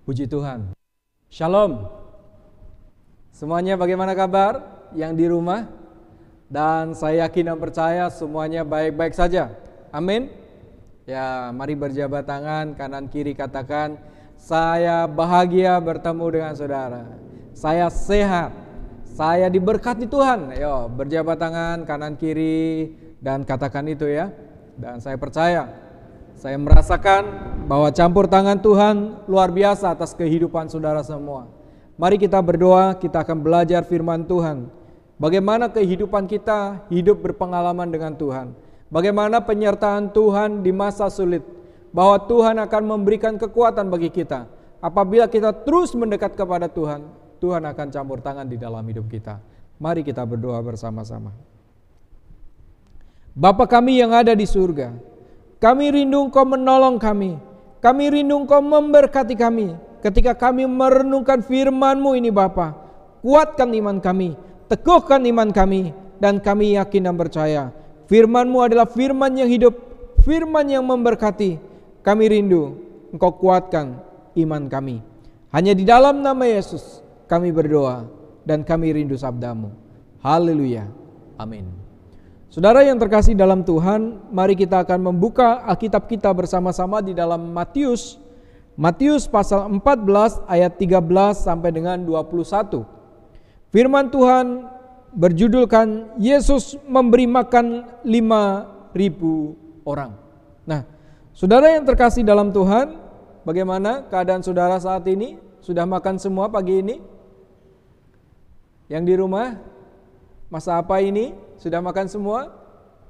Puji Tuhan. Shalom. Semuanya bagaimana kabar yang di rumah? Dan saya yakin dan percaya semuanya baik-baik saja. Amin. Ya, mari berjabat tangan kanan kiri, katakan, saya bahagia bertemu dengan saudara. Saya sehat. Saya diberkati Tuhan. Ayo, berjabat tangan kanan kiri dan katakan itu ya. Dan saya percaya, saya merasakan bahwa campur tangan Tuhan luar biasa atas kehidupan saudara semua. Mari kita berdoa, kita akan belajar firman Tuhan. Bagaimana kehidupan kita hidup berpengalaman dengan Tuhan. Bagaimana penyertaan Tuhan di masa sulit. Bahwa Tuhan akan memberikan kekuatan bagi kita. Apabila kita terus mendekat kepada Tuhan, Tuhan akan campur tangan di dalam hidup kita. Mari kita berdoa bersama-sama. Bapa kami yang ada di surga, kami rindu Engkau menolong kami. Kami rindu Engkau memberkati kami. Ketika kami merenungkan firman-Mu ini Bapa, kuatkan iman kami, teguhkan iman kami, dan kami yakin dan percaya firman-Mu adalah firman yang hidup, firman yang memberkati. Kami rindu Engkau kuatkan iman kami. Hanya di dalam nama Yesus kami berdoa dan kami rindu sabda-Mu. Haleluya. Amin. Saudara yang terkasih dalam Tuhan, mari kita akan membuka Alkitab kita bersama-sama di dalam Matius pasal 14 ayat 13 sampai dengan 21. Firman Tuhan berjudulkan Yesus memberi makan 5.000 orang. Nah, saudara yang terkasih dalam Tuhan, bagaimana keadaan saudara saat ini? Sudah makan semua pagi ini? Yang di rumah, masa apa ini? Sudah makan semua?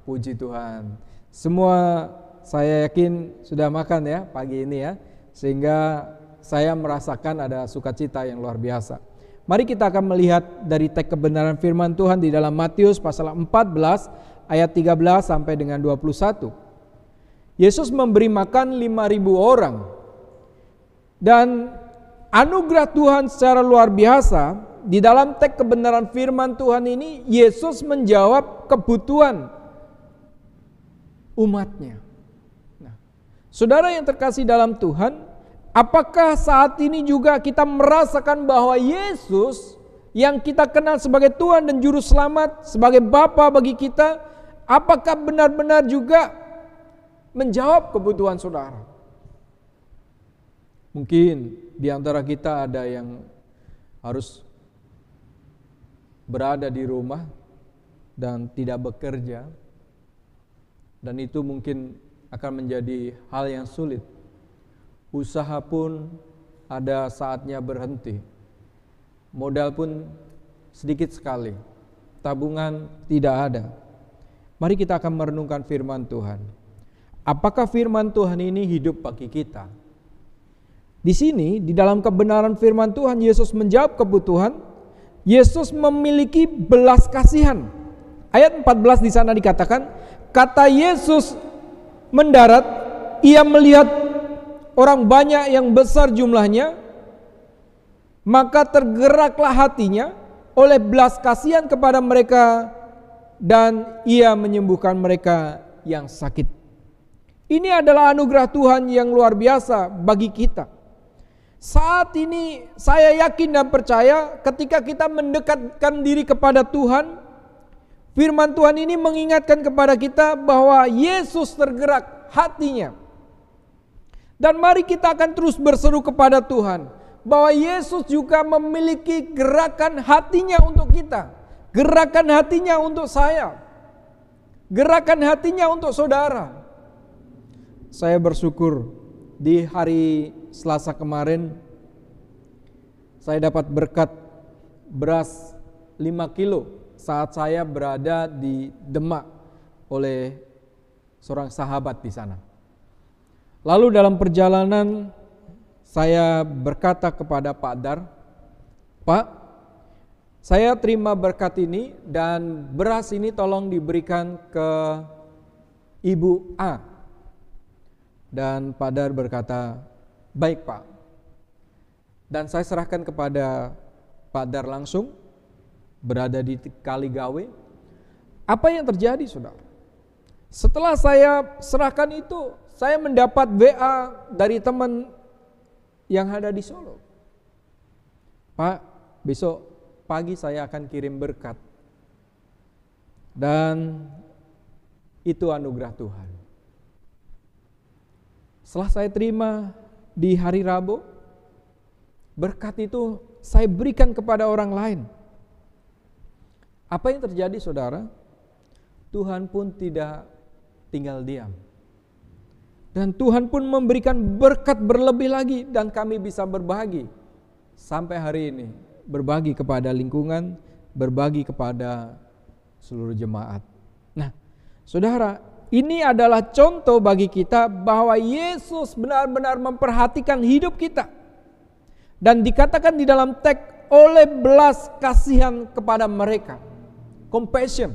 Puji Tuhan. Semua saya yakin sudah makan ya pagi ini ya. Sehingga saya merasakan ada sukacita yang luar biasa. Mari kita akan melihat dari teks kebenaran firman Tuhan di dalam Matius pasal 14 ayat 13 sampai dengan 21. Yesus memberi makan 5.000 orang. Dan anugerah Tuhan secara luar biasa. Di dalam teks kebenaran firman Tuhan ini, Yesus menjawab kebutuhan umatnya. Nah, saudara yang terkasih dalam Tuhan, apakah saat ini juga kita merasakan bahwa Yesus yang kita kenal sebagai Tuhan dan Juru Selamat, sebagai Bapa bagi kita, apakah benar-benar juga menjawab kebutuhan saudara? Mungkin di antara kita ada yang harus berada di rumah dan tidak bekerja, dan itu mungkin akan menjadi hal yang sulit. Usaha pun ada saatnya berhenti, modal pun sedikit sekali, tabungan tidak ada. Mari kita akan merenungkan firman Tuhan. Apakah firman Tuhan ini hidup bagi kita? Di sini, di dalam kebenaran firman Tuhan, Yesus menjawab kebutuhan. Yesus memiliki belas kasihan. Ayat 14 di sana dikatakan, kata Yesus mendarat, ia melihat orang banyak yang besar jumlahnya, maka tergeraklah hatinya oleh belas kasihan kepada mereka dan ia menyembuhkan mereka yang sakit. Ini adalah anugerah Tuhan yang luar biasa bagi kita. Saat ini saya yakin dan percaya ketika kita mendekatkan diri kepada Tuhan, firman Tuhan ini mengingatkan kepada kita bahwa Yesus tergerak hatinya. Dan mari kita akan terus berseru kepada Tuhan bahwa Yesus juga memiliki gerakan hatinya untuk kita, gerakan hatinya untuk saya, gerakan hatinya untuk saudara. Saya bersyukur di hari Selasa kemarin saya dapat berkat beras 5 kilo saat saya berada di Demak oleh seorang sahabat di sana. Lalu dalam perjalanan saya berkata kepada Pak Dar, Pak, saya terima berkat ini dan beras ini tolong diberikan ke Ibu A. Dan Pak Dar berkata, baik Pak. Dan saya serahkan kepada Pak Dar langsung, berada di Kaligawe. Apa yang terjadi saudara? Setelah saya serahkan itu, saya mendapat WA dari teman yang ada di Solo. Pak, besok pagi saya akan kirim berkat. Dan itu anugerah Tuhan. Setelah saya terima di hari Rabu, berkat itu saya berikan kepada orang lain. Apa yang terjadi, saudara? Tuhan pun tidak tinggal diam. Dan Tuhan pun memberikan berkat berlebih lagi dan kami bisa berbagi sampai hari ini. Berbagi kepada lingkungan, berbagi kepada seluruh jemaat. Nah, saudara, ini adalah contoh bagi kita bahwa Yesus benar-benar memperhatikan hidup kita. Dan dikatakan di dalam teks, oleh belas kasihan kepada mereka. Compassion.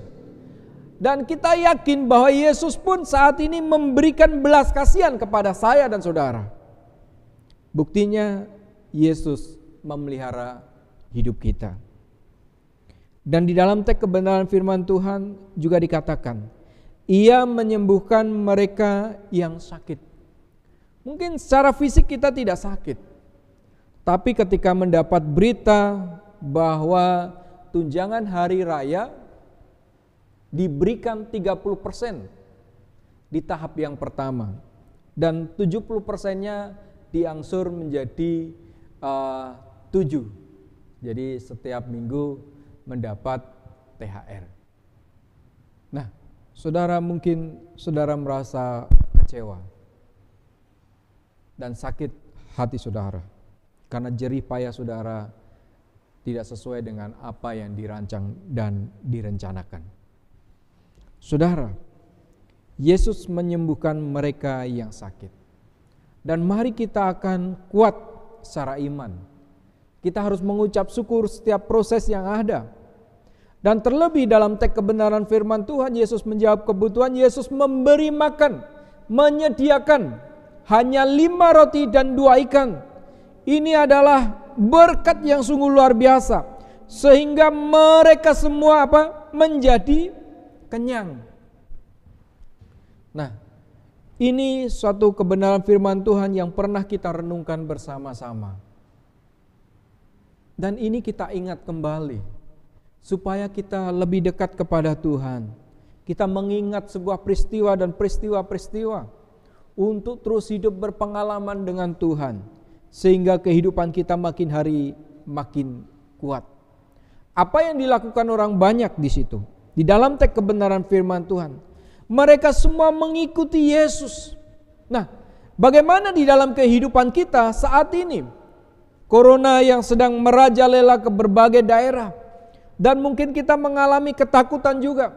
Dan kita yakin bahwa Yesus pun saat ini memberikan belas kasihan kepada saya dan saudara. Buktinya Yesus memelihara hidup kita. Dan di dalam teks kebenaran firman Tuhan juga dikatakan, Ia menyembuhkan mereka yang sakit. Mungkin secara fisik kita tidak sakit, tapi ketika mendapat berita bahwa tunjangan hari raya diberikan 30% di tahap yang pertama dan 70%-nya diangsur menjadi 7. Jadi setiap minggu mendapat THR. Nah, saudara, mungkin saudara merasa kecewa dan sakit hati saudara karena jerih payah saudara tidak sesuai dengan apa yang dirancang dan direncanakan. Saudara, Yesus menyembuhkan mereka yang sakit. Dan mari kita akan kuat secara iman. Kita harus mengucap syukur setiap proses yang ada. Dan terlebih dalam teks kebenaran firman Tuhan, Yesus menjawab kebutuhan, Yesus memberi makan, menyediakan hanya 5 roti dan 2 ikan. Ini adalah berkat yang sungguh luar biasa. Sehingga mereka semua menjadi kenyang. Nah, ini suatu kebenaran firman Tuhan yang pernah kita renungkan bersama-sama. Dan ini kita ingat kembali supaya kita lebih dekat kepada Tuhan. Kita mengingat sebuah peristiwa dan peristiwa-peristiwa untuk terus hidup berpengalaman dengan Tuhan sehingga kehidupan kita makin hari makin kuat. Apa yang dilakukan orang banyak di situ? Di dalam teks kebenaran firman Tuhan, mereka semua mengikuti Yesus. Nah, bagaimana di dalam kehidupan kita saat ini? Corona yang sedang merajalela ke berbagai daerah. Dan mungkin kita mengalami ketakutan juga.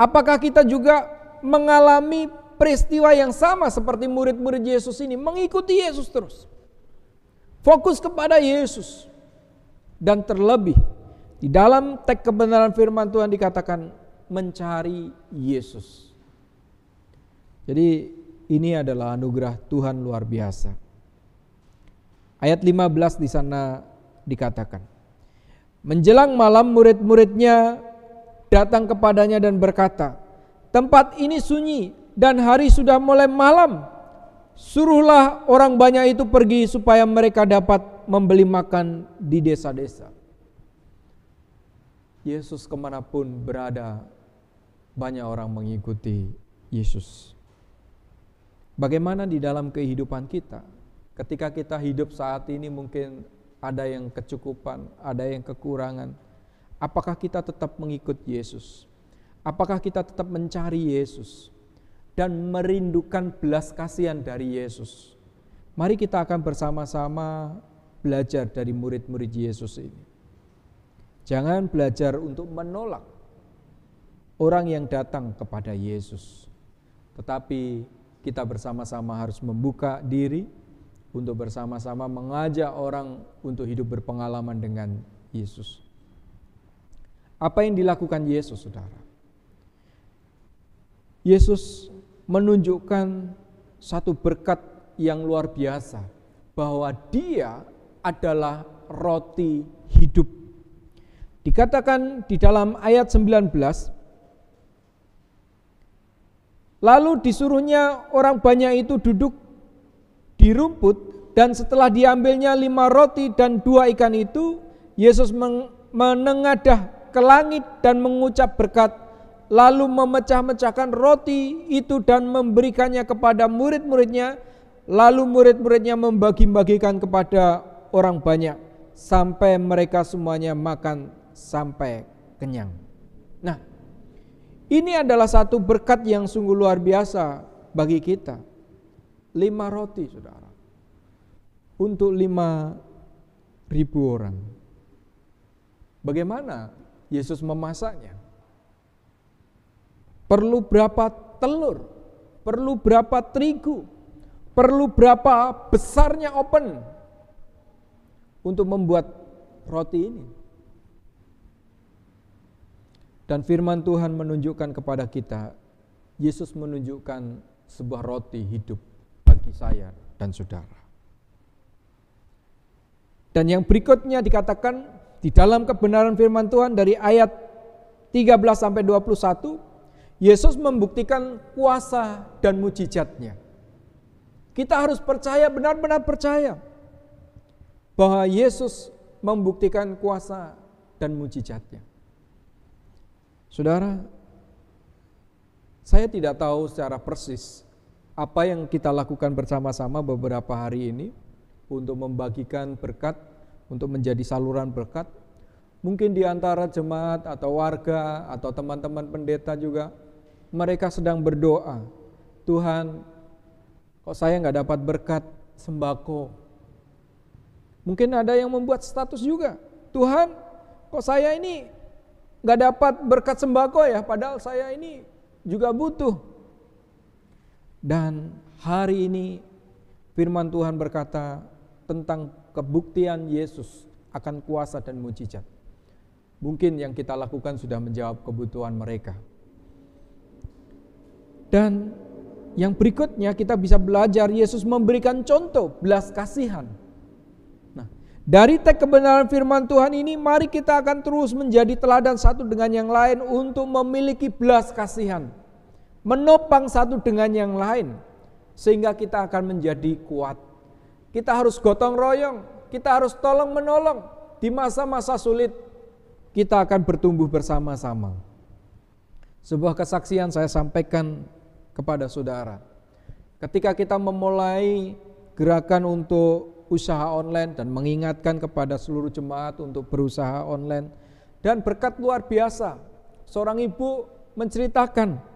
Apakah kita juga mengalami peristiwa yang sama seperti murid-murid Yesus ini? Mengikuti Yesus terus. Fokus kepada Yesus. Dan terlebih, di dalam teks kebenaran firman Tuhan dikatakan mencari Yesus. Jadi ini adalah anugerah Tuhan luar biasa. Ayat 15 di sana dikatakan, menjelang malam murid-muridnya datang kepadanya dan berkata, tempat ini sunyi dan hari sudah mulai malam. Suruhlah orang banyak itu pergi supaya mereka dapat membeli makan di desa-desa. Yesus kemanapun berada, banyak orang mengikuti Yesus. Bagaimana di dalam kehidupan kita? Ketika kita hidup saat ini mungkin ada yang kecukupan, ada yang kekurangan. Apakah kita tetap mengikut Yesus? Apakah kita tetap mencari Yesus? Dan merindukan belas kasihan dari Yesus? Mari kita akan bersama-sama belajar dari murid-murid Yesus ini. Jangan belajar untuk menolak orang yang datang kepada Yesus. Tetapi kita bersama-sama harus membuka diri untuk bersama-sama mengajak orang untuk hidup berpengalaman dengan Yesus. Apa yang dilakukan Yesus, saudara? Yesus menunjukkan satu berkat yang luar biasa, bahwa Dia adalah roti hidup. Dikatakan di dalam ayat 19, lalu disuruhnya orang banyak itu duduk di rumput Dan setelah diambilnya 5 roti dan 2 ikan itu, Yesus menengadah ke langit dan mengucap berkat, lalu memecah-mecahkan roti itu dan memberikannya kepada murid-muridnya, lalu murid-muridnya membagi-bagikan kepada orang banyak, sampai mereka semuanya makan sampai kenyang. Nah, ini adalah satu berkat yang sungguh luar biasa bagi kita. 5 roti, saudara, untuk 5.000 orang. Bagaimana Yesus memasaknya? Perlu berapa telur? Perlu berapa terigu? Perlu berapa besarnya oven untuk membuat roti ini? Dan firman Tuhan menunjukkan kepada kita, Yesus menunjukkan sebuah roti hidup bagi saya dan saudara. Dan yang berikutnya dikatakan di dalam kebenaran firman Tuhan dari ayat 13 sampai 21, Yesus membuktikan kuasa dan mujizatnya. Kita harus percaya, benar-benar percaya bahwa Yesus membuktikan kuasa dan mujizatnya. Saudara, saya tidak tahu secara persis apa yang kita lakukan bersama-sama beberapa hari ini untuk membagikan berkat, untuk menjadi saluran berkat. Mungkin di antara jemaat atau warga atau teman-teman pendeta juga, mereka sedang berdoa, Tuhan, kok saya nggak dapat berkat sembako. Mungkin ada yang membuat status juga, Tuhan, kok saya ini nggak dapat berkat sembako ya, padahal saya ini juga butuh. Dan hari ini firman Tuhan berkata tentang kebuktian Yesus akan kuasa dan mujizat. Mungkin yang kita lakukan sudah menjawab kebutuhan mereka. Dan yang berikutnya kita bisa belajar Yesus memberikan contoh belas kasihan. Nah, dari teks kebenaran firman Tuhan ini, mari kita akan terus menjadi teladan satu dengan yang lain untuk memiliki belas kasihan, menopang satu dengan yang lain, sehingga kita akan menjadi kuat. Kita harus gotong royong, kita harus tolong menolong di masa-masa sulit. Kita akan bertumbuh bersama-sama. Sebuah kesaksian saya sampaikan kepada saudara. Ketika kita memulai gerakan untuk usaha online dan mengingatkan kepada seluruh jemaat untuk berusaha online, dan berkat luar biasa, seorang ibu menceritakan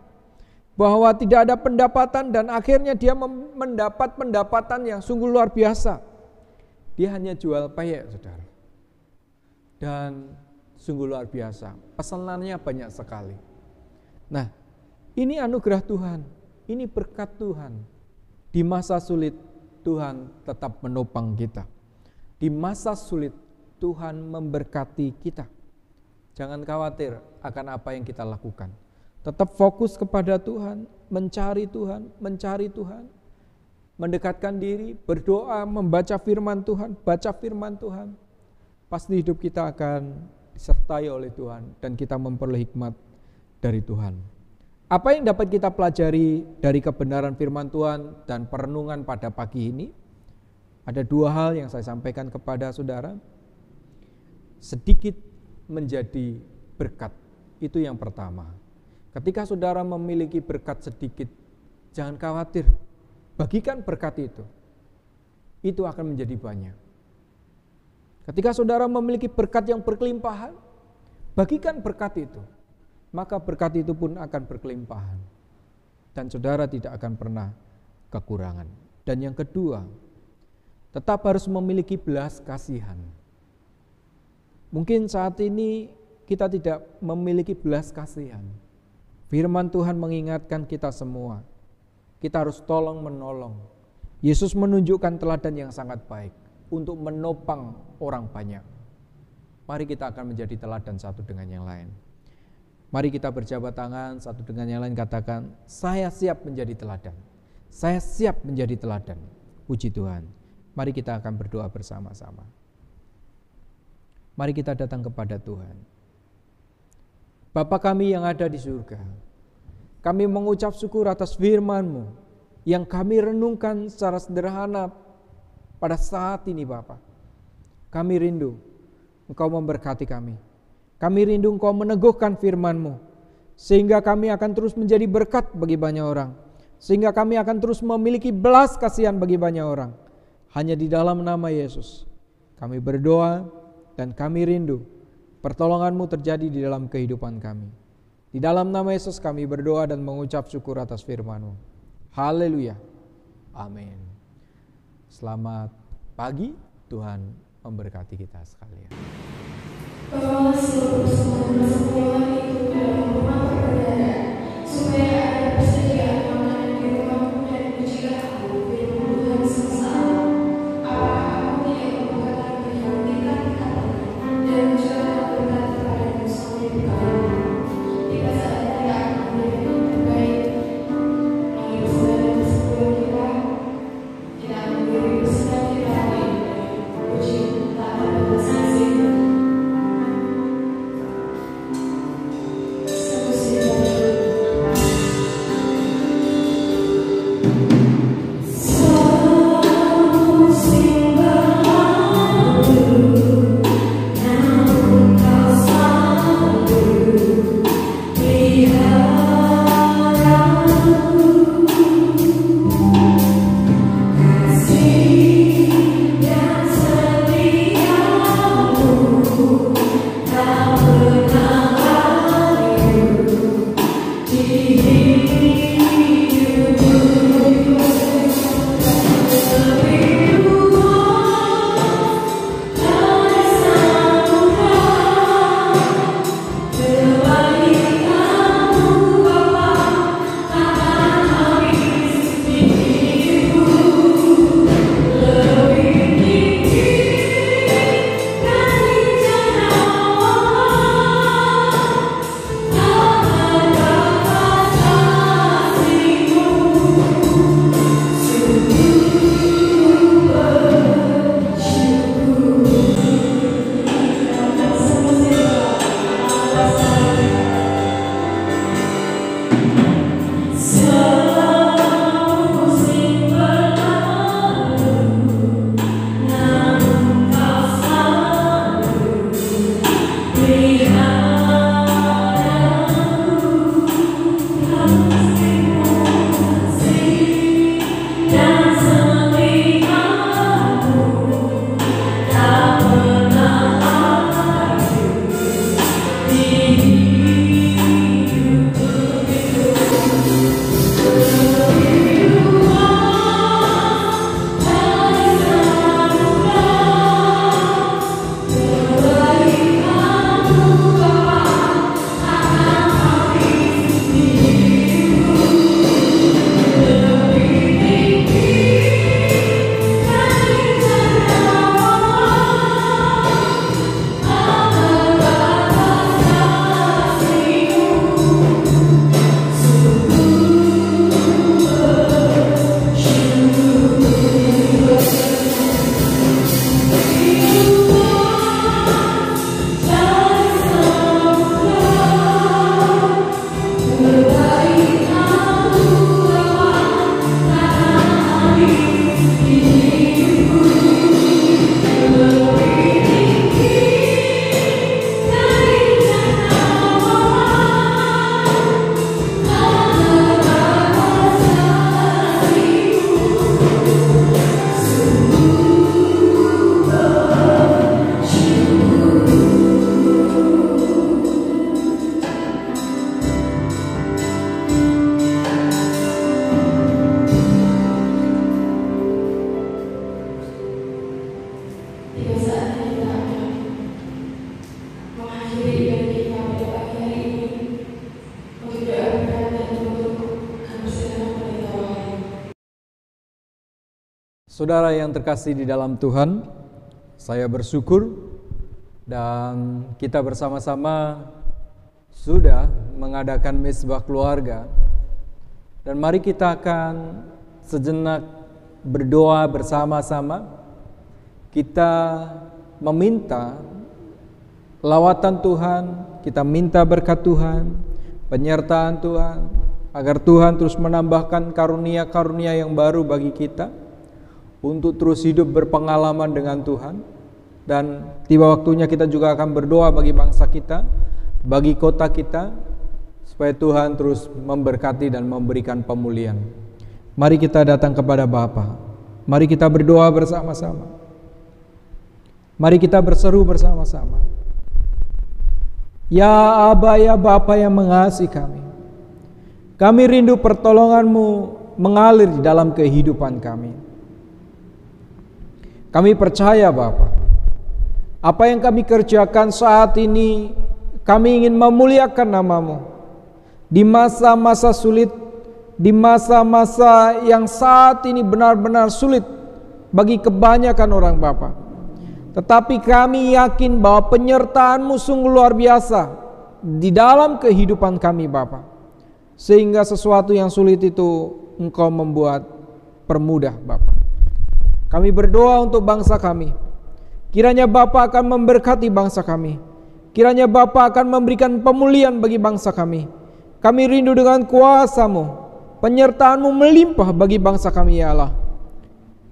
bahwa tidak ada pendapatan dan akhirnya dia mendapat pendapatan yang sungguh luar biasa. Dia hanya jual peyek, saudara. Dan sungguh luar biasa, pesanannya banyak sekali. Nah, ini anugerah Tuhan, ini berkat Tuhan. Di masa sulit, Tuhan tetap menopang kita. Di masa sulit, Tuhan memberkati kita. Jangan khawatir akan apa yang kita lakukan. Tetap fokus kepada Tuhan, mencari Tuhan, mendekatkan diri, berdoa, membaca firman Tuhan, baca firman Tuhan. Pasti hidup kita akan disertai oleh Tuhan dan kita memperoleh hikmat dari Tuhan. Apa yang dapat kita pelajari dari kebenaran firman Tuhan dan perenungan pada pagi ini? Ada 2 hal yang saya sampaikan kepada saudara. Sedikit menjadi berkat, itu yang pertama. Ketika saudara memiliki berkat sedikit, jangan khawatir, bagikan berkat itu. Itu akan menjadi banyak. Ketika saudara memiliki berkat yang berkelimpahan, bagikan berkat itu. Maka berkat itu pun akan berkelimpahan. Dan saudara tidak akan pernah kekurangan. Dan yang kedua, tetap harus memiliki belas kasihan. Mungkin saat ini kita tidak memiliki belas kasihan. Firman Tuhan mengingatkan kita semua. Kita harus tolong menolong. Yesus menunjukkan teladan yang sangat baik untuk menopang orang banyak. Mari kita akan menjadi teladan satu dengan yang lain. Mari kita berjabat tangan satu dengan yang lain, katakan, saya siap menjadi teladan. Saya siap menjadi teladan. Puji Tuhan. Mari kita akan berdoa bersama-sama. Mari kita datang kepada Tuhan. Bapa kami yang ada di surga, kami mengucap syukur atas firman-Mu yang kami renungkan secara sederhana pada saat ini Bapa. Kami rindu Engkau memberkati kami. Kami rindu Engkau meneguhkan firman-Mu, sehingga kami akan terus menjadi berkat bagi banyak orang. Sehingga kami akan terus memiliki belas kasihan bagi banyak orang. Hanya di dalam nama Yesus kami berdoa dan kami rindu pertolongan-Mu terjadi di dalam kehidupan kami. Di dalam nama Yesus kami berdoa dan mengucap syukur atas firman-Mu. Haleluya. Amin. Selamat pagi, Tuhan memberkati kita sekalian. Bawalah seluruh persembahan itu ke dalam rumah peribadatan, supaya ada persediaan makanan di rumahmu, dan pujilah aku firman Tuhan semesta alam. Apakah aku tidak membukakan yang tidak dikatakan, dan mencurahkan berkat kepadamu sampai berkali-kali? Jika saya tidak akan memberikan yang terbaik, lagi bersedang sebelum kita memberi bersedang kita puji tak berbatas kasih. Saudara yang terkasih di dalam Tuhan, saya bersyukur dan kita bersama-sama sudah mengadakan mezbah keluarga. Dan mari kita akan sejenak berdoa bersama-sama. Kita meminta lawatan Tuhan, kita minta berkat Tuhan, penyertaan Tuhan, agar Tuhan terus menambahkan karunia-karunia yang baru bagi kita, untuk terus hidup berpengalaman dengan Tuhan. Dan tiba waktunya kita juga akan berdoa bagi bangsa kita, bagi kota kita, supaya Tuhan terus memberkati dan memberikan pemulihan. Mari kita datang kepada Bapa. Mari kita berdoa bersama-sama. Mari kita berseru bersama-sama. Ya Aba, ya Bapa yang mengasihi kami, kami rindu pertolongan-Mu mengalir di dalam kehidupan kami. Kami percaya Bapa, apa yang kami kerjakan saat ini, kami ingin memuliakan nama-Mu. Di masa-masa sulit, di masa-masa yang saat ini benar-benar sulit bagi kebanyakan orang Bapa. Tetapi kami yakin bahwa penyertaan-Mu sungguh luar biasa di dalam kehidupan kami Bapa. Sehingga sesuatu yang sulit itu Engkau membuat permudah Bapa. Kami berdoa untuk bangsa kami. Kiranya Bapa akan memberkati bangsa kami. Kiranya Bapa akan memberikan pemulihan bagi bangsa kami. Kami rindu dengan kuasa-Mu, penyertaan-Mu melimpah bagi bangsa kami ya Allah.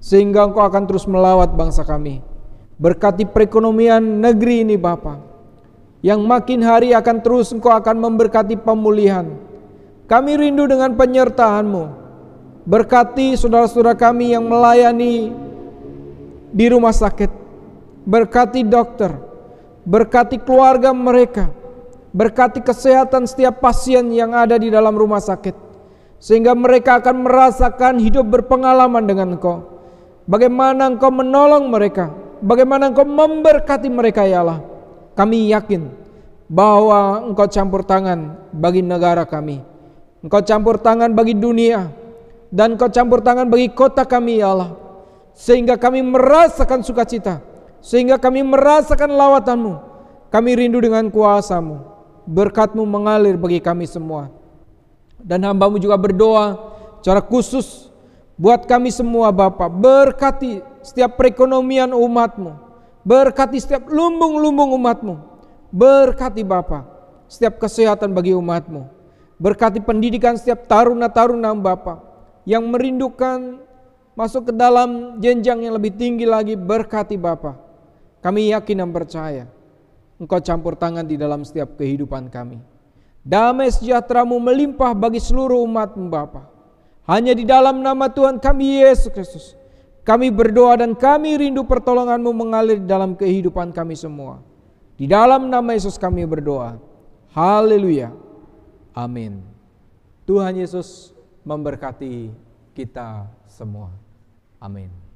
Sehingga Engkau akan terus melawat bangsa kami. Berkati perekonomian negeri ini Bapa, yang makin hari akan terus Engkau akan memberkati pemulihan. Kami rindu dengan penyertaan-Mu. Berkati saudara-saudara kami yang melayani di rumah sakit. Berkati dokter, berkati keluarga mereka, berkati kesehatan setiap pasien yang ada di dalam rumah sakit, sehingga mereka akan merasakan hidup berpengalaman dengan Engkau. Bagaimana Engkau menolong mereka, bagaimana Engkau memberkati mereka ya Allah. Kami yakin bahwa Engkau campur tangan bagi negara kami, Engkau campur tangan bagi dunia, dan Engkau campur tangan bagi kota kami ya Allah. Sehingga kami merasakan sukacita, sehingga kami merasakan lawatan-Mu. Kami rindu dengan kuasa-Mu. Berkat-Mu mengalir bagi kami semua. Dan hamba-Mu juga berdoa secara khusus buat kami semua Bapa. Berkati setiap perekonomian umat-Mu. Berkati setiap lumbung-lumbung umat-Mu. Berkati Bapa setiap kesehatan bagi umat-Mu. Berkati pendidikan setiap taruna-taruna Bapa yang merindukan masuk ke dalam jenjang yang lebih tinggi lagi. Berkati Bapa. Kami yakin dan percaya Engkau campur tangan di dalam setiap kehidupan kami. Damai sejahtera-Mu melimpah bagi seluruh umat-Mu Bapa. Hanya di dalam nama Tuhan kami Yesus Kristus kami berdoa dan kami rindu pertolongan-Mu mengalir di dalam kehidupan kami semua. Di dalam nama Yesus kami berdoa. Haleluya. Amin. Tuhan Yesus memberkati kita semua. Amin.